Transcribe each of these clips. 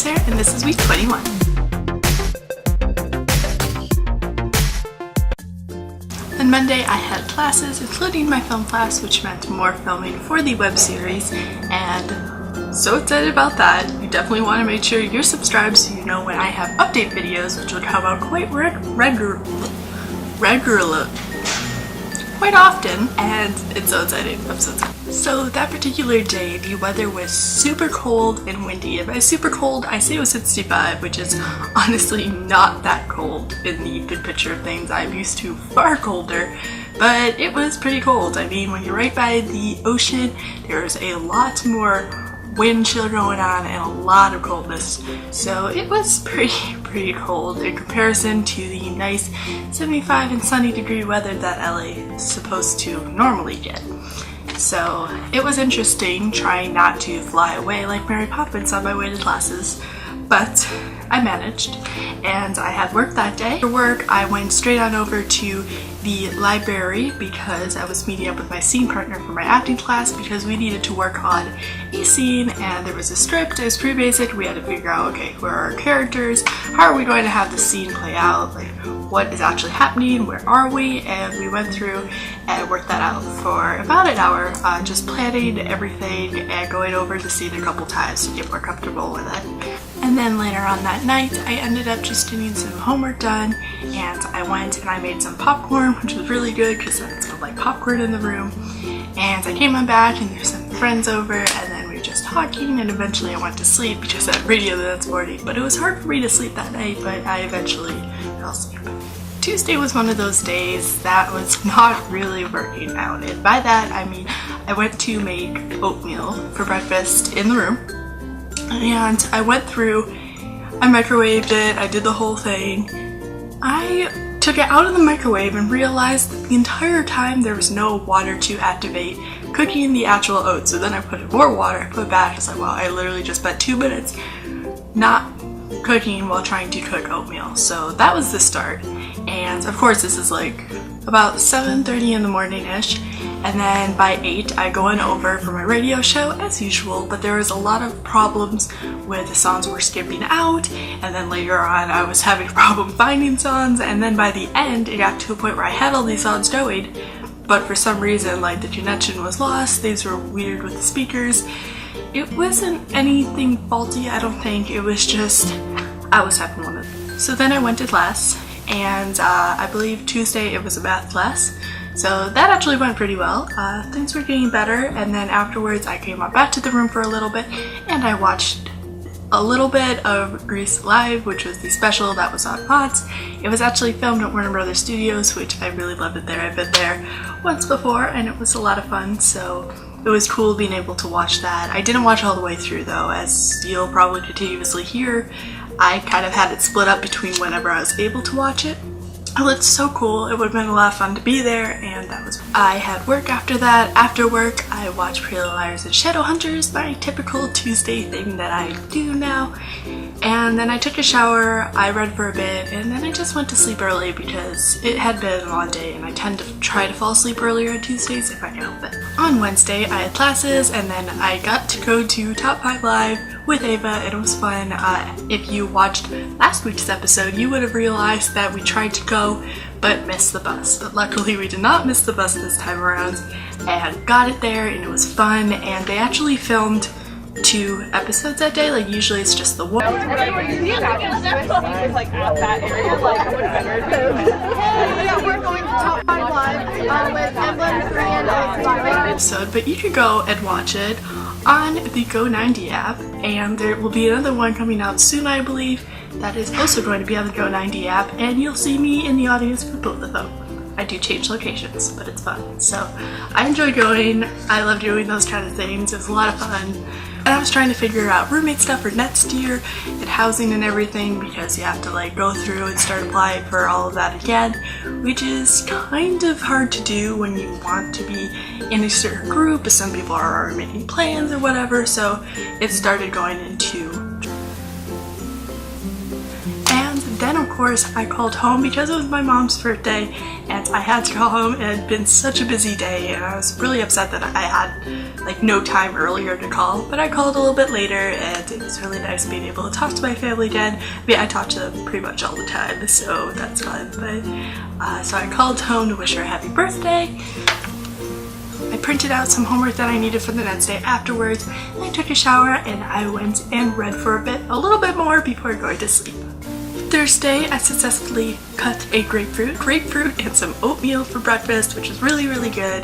Sarah, and this is week 21. On Monday, I had classes, including my film class, which meant more filming for the web series, and so excited about that. You definitely want to make sure you're subscribed so you know when I have update videos, which will come out quite quite often, and it's so exciting. I'm so excited. So that particular day, the weather was super cold and windy, and by super cold, I say it was 65, which is honestly not that cold in the good picture of things. I'm used to far colder, but it was pretty cold. I mean, when you're right by the ocean, there's a lot more wind chill going on and a lot of coldness, so it was pretty cold in comparison to the nice 75 and sunny degree weather that LA is supposed to normally get. So it was interesting trying not to fly away like Mary Poppins on my way to classes, but I managed, and I had work that day. For work, I went straight on over to the library because I was meeting up with my scene partner for my acting class because we needed to work on a scene, and there was a script. It was pretty basic. We had to figure out, okay, who are our characters? How are we going to have the scene play out? Like, what is actually happening? Where are we? And we went through and worked that out for about an hour, just planning everything and going over the scene a couple times to get more comfortable with it. And then later on that night, I ended up just getting some homework done, and I went and I made some popcorn, which was really good because it smelled like popcorn in the room. And I came on back, and there's some friends over, and then we were just talking, and eventually I went to sleep because I had radio the next morning. But it was hard for me to sleep that night, but I eventually fell asleep. Tuesday was one of those days that was not really working out, and by that I mean I went to make oatmeal for breakfast in the room, and I went through, I microwaved it, I did the whole thing. I took it out of the microwave and realized that the entire time there was no water to activate cooking the actual oats. So then I put in more water, I put it back. It's like, wow, I literally just spent 2 minutes not cooking while trying to cook oatmeal. So that was the start. And of course this is like about 7:30 in the morning-ish, and then by 8 I go on over for my radio show as usual, but there was a lot of problems with the songs were skipping out, and then later on I was having a problem finding songs, and then by the end it got to a point where I had all these songs going, but for some reason like the connection was lost, things were weird with the speakers. It wasn't anything faulty, I don't think, it was just I was having one of them. So then I went to class, and I believe Tuesday it was a math class, so that actually went pretty well. Things were getting better, and then afterwards I came on back to the room for a little bit and I watched a little bit of Grease Live, which was the special that was on Fox. It was actually filmed at Warner Brothers Studios, which I really love it there. I've been there once before and it was a lot of fun, so it was cool being able to watch that. I didn't watch all the way through though, as you'll probably continuously hear. I kind of had it split up between whenever I was able to watch it. It looked so cool. It would have been a lot of fun to be there, and that was. I had work after that. After work, I watched Pretty Little Liars and Shadowhunters, my typical Tuesday thing that I do now. And then I took a shower, I read for a bit, and then I just went to sleep early because it had been a long day, and I tend to try to fall asleep earlier on Tuesdays if I can help it. On Wednesday, I had classes, and then I got to go to TopFiveLive with Ava, and it was fun. If you watched last week's episode, you would have realized that we tried to go but missed the bus. But luckily we did not miss the bus this time around and got it there, and it was fun, and they actually filmed 2 episodes that day. Like usually it's just the one. We're going to Top 5 Live with Emblem episode, but you could go and watch it on the Go90 app, and there will be another one coming out soon, I believe, that is also going to be on the Go90 app, and you'll see me in the audience for both of them. I do change locations, but it's fun. So I enjoy going. I love doing those kind of things. It was a lot of fun. And I was trying to figure out roommate stuff for next year and housing and everything, because you have to like go through and start applying for all of that again, which is kind of hard to do when you want to be in a certain group, as some people are already making plans or whatever. So it started going into, and then of course, I called home because it was my mom's birthday and I had to call home, and it had been such a busy day and I was really upset that I had like no time earlier to call, but I called a little bit later and it was really nice being able to talk to my family again. I mean, I talk to them pretty much all the time, so that's fun, but so I called home to wish her a happy birthday. I printed out some homework that I needed for the next day afterwards, and I took a shower and I went and read for a little bit more before going to sleep. Thursday, I successfully cut a grapefruit and some oatmeal for breakfast, which was really, really good.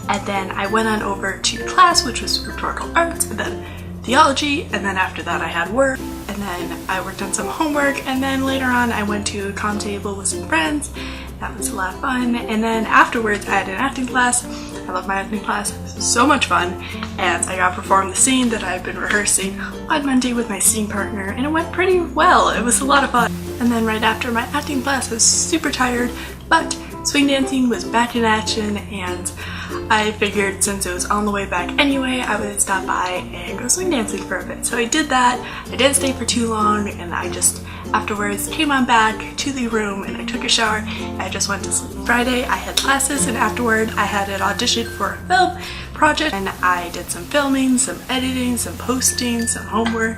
And then I went on over to class, which was rhetorical arts, and then theology, and then after that I had work, and then I worked on some homework, and then later on I went to a con table with some friends. That was a lot of fun. And then afterwards I had an acting class. I love my acting class. It was so much fun, and I got to perform the scene that I've been rehearsing on Monday with my scene partner, and it went pretty well. It was a lot of fun. And then right after my acting class I was super tired, but swing dancing was back in action, and I figured since it was on the way back anyway, I would stop by and go swing dancing for a bit. So I did that. I didn't stay for too long, and I just afterwards came on back to the room and I took a shower and I just went to sleep. Friday I had classes, and afterward I had an audition for a film project, and I did some filming, some editing, some posting, some homework,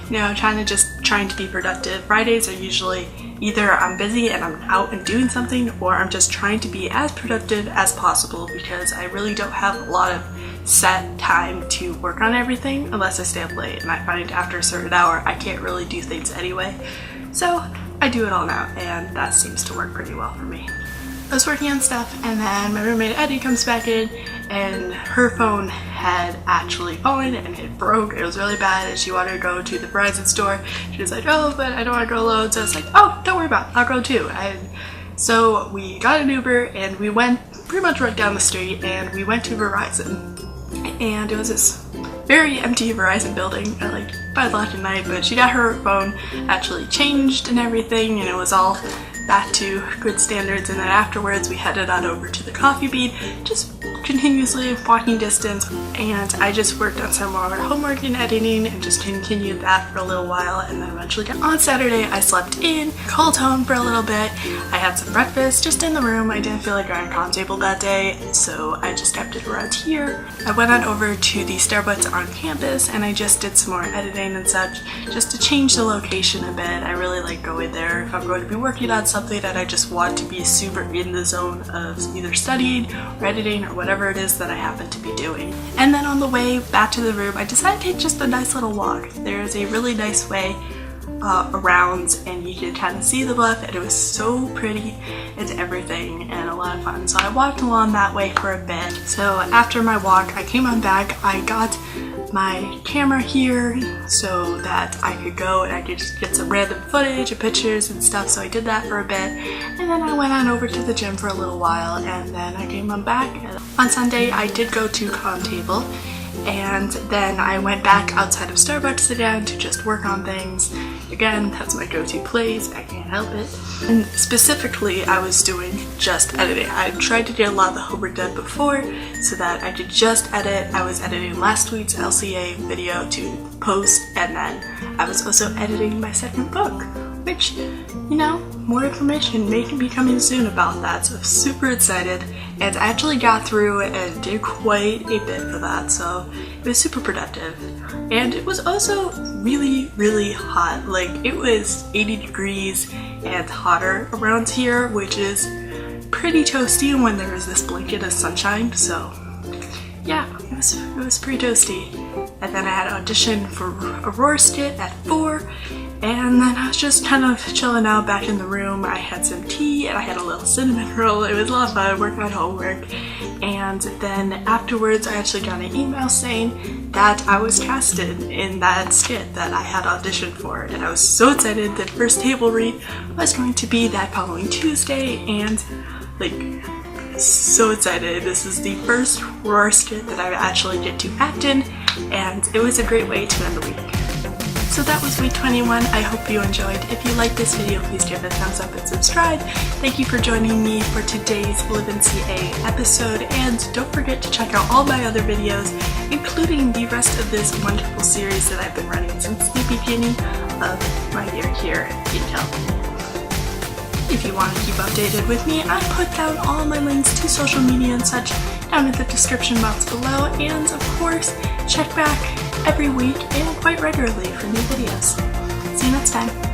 you know, trying to be productive. Fridays are usually either I'm busy and I'm out and doing something, or I'm just trying to be as productive as possible because I really don't have a lot of set time to work on everything unless I stay up late, and I find after a certain hour I can't really do things anyway. So I do it all now, and that seems to work pretty well for me. I was working on stuff, and then my roommate Eddie comes back in, and her phone had actually fallen and it broke. It was really bad, and she wanted to go to the Verizon store. She was like, oh, but I don't want to go alone. So I was like, oh, don't worry about it, I'll go too. So we got an Uber and we went pretty much right down the street, and we went to Verizon. And it was this very empty Verizon building at like 5 o'clock at night, but she got her phone actually changed and everything, and it was all back to good standards. And then afterwards we headed on over to the coffee bean, just continuously walking distance, and I just worked on some more homework and editing and just continued that for a little while, and then eventually on Saturday I slept in, called home for a little bit. I had some breakfast just in the room. I didn't feel like going to con table that day, so I just kept it around here. I went on over to the Starbucks on campus and I just did some more editing and such, just to change the location a bit. I really like going there if I'm going to be working on something that I just want to be super in the zone of either studying or editing or whatever it is that I happen to be doing. And then on the way back to the room, I decided to take just a nice little walk. There's a really nice way around, and you can kind of see the bluff, and it was so pretty and everything, and a lot of fun. So I walked along that way for a bit. So after my walk, I came on back. I got my camera here so that I could go and I could just get some random footage and pictures and stuff. So I did that for a bit, and then I went on over to the gym for a little while, and then I came on back. On Sunday I did go to con table, and then I went back outside of Starbucks again to just work on things. Again, that's my go-to place, I can't help it. And specifically, I was doing just editing. I tried to get a lot of the homework done before so that I could just edit. I was editing last week's LCA video to post, and then I was also editing my second book, which, you know, more information may be coming soon about that, so I'm super excited. And I actually got through and did quite a bit for that, so it was super productive. And it was also really, really hot. Like, it was 80 degrees and hotter around here, which is pretty toasty when there is this blanket of sunshine. So yeah, it was pretty toasty. And then I had an audition for Aurora skit at 4, and then I was just kind of chilling out back in the room. I had some tea and I had a little cinnamon roll. It was a lot of fun working on homework. And then afterwards I actually got an email saying that I was casted in that skit that I had auditioned for, and I was so excited. The first table read was going to be that following Tuesday, and like, so excited. This is the first Aurora skit that I actually get to act in, and it was a great way to end the week. So that was week 21. I hope you enjoyed. If you liked this video, please give it a thumbs up and subscribe. Thank you for joining me for today's Livin CA episode, and don't forget to check out all my other videos, including the rest of this wonderful series that I've been running since the beginning of my year here at Intel. If you want to keep updated with me, I put down all my links to social media and such down in the description box below, and of course, check back every week and quite regularly for new videos. See you next time.